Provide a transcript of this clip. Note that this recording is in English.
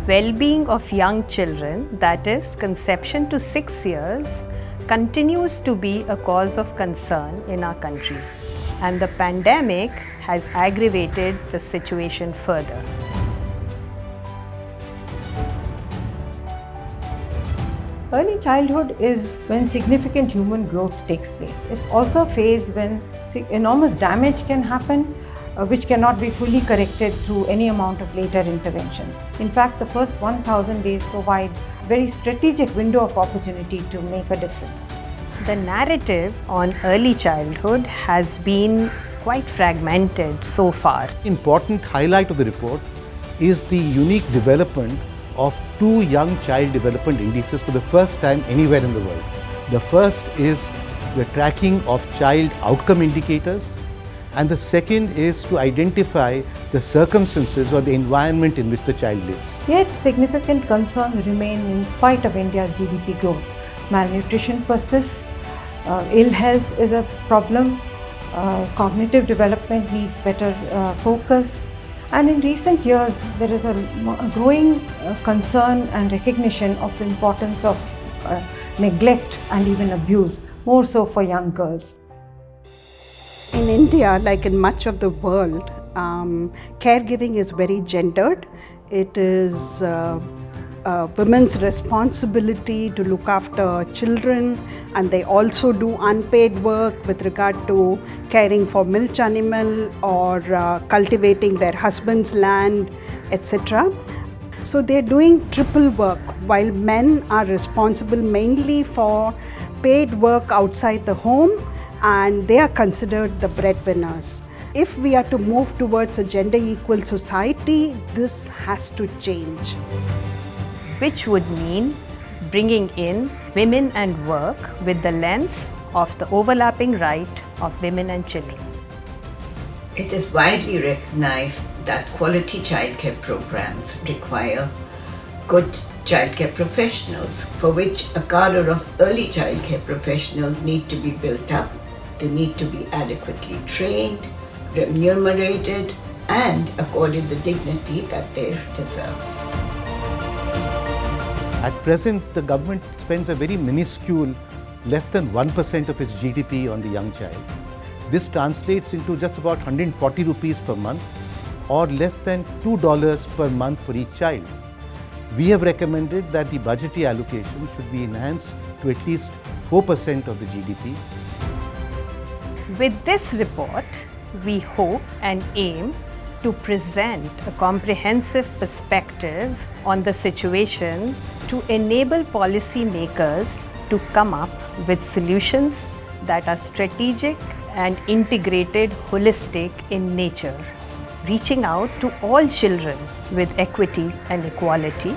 well-being of young children, that is conception to 6 years, continues to be a cause of concern in our country, and the pandemic has aggravated the situation further. Early childhood is when significant human growth takes place. It's also a phase when enormous damage can happen, which cannot be fully corrected through any amount of later interventions. In fact, the first 1000 days provide a very strategic window of opportunity to make a difference. The narrative on early childhood has been quite fragmented so far. Important highlight of the report is the unique development of 2 young child development indices for the first time anywhere in the world. The first is the tracking of child outcome indicators, and the second is to identify the circumstances or the environment in which the child lives. Yet significant concerns remain in spite of India's GDP growth. Malnutrition persists, ill health is a problem, cognitive development needs better focus. And in recent years, there is a growing concern and recognition of the importance of neglect and even abuse, more so for young girls. In India, like in much of the world, caregiving is very gendered. It is women's responsibility to look after children, and they also do unpaid work with regard to caring for milch animal or cultivating their husband's land, etc. So they're doing triple work, while men are responsible mainly for paid work outside the home, and they are considered the breadwinners. If we are to move towards a gender equal society, this has to change. Which would mean bringing in women and work with the lens of the overlapping right of women and children. It is widely recognized that quality childcare programs require good childcare professionals, for which a cadre of early childcare professionals need to be built up. They need to be adequately trained, remunerated, and accorded the dignity that they deserve. At present, the government spends a very minuscule, less than 1% of its GDP on the young child. This translates into just about 140 rupees per month, or less than $2 per month for each child. We have recommended that the budgetary allocation should be enhanced to at least 4% of the GDP. With this report, we hope and aim to present a comprehensive perspective on the situation to enable policymakers to come up with solutions that are strategic and integrated, holistic in nature, reaching out to all children with equity and equality.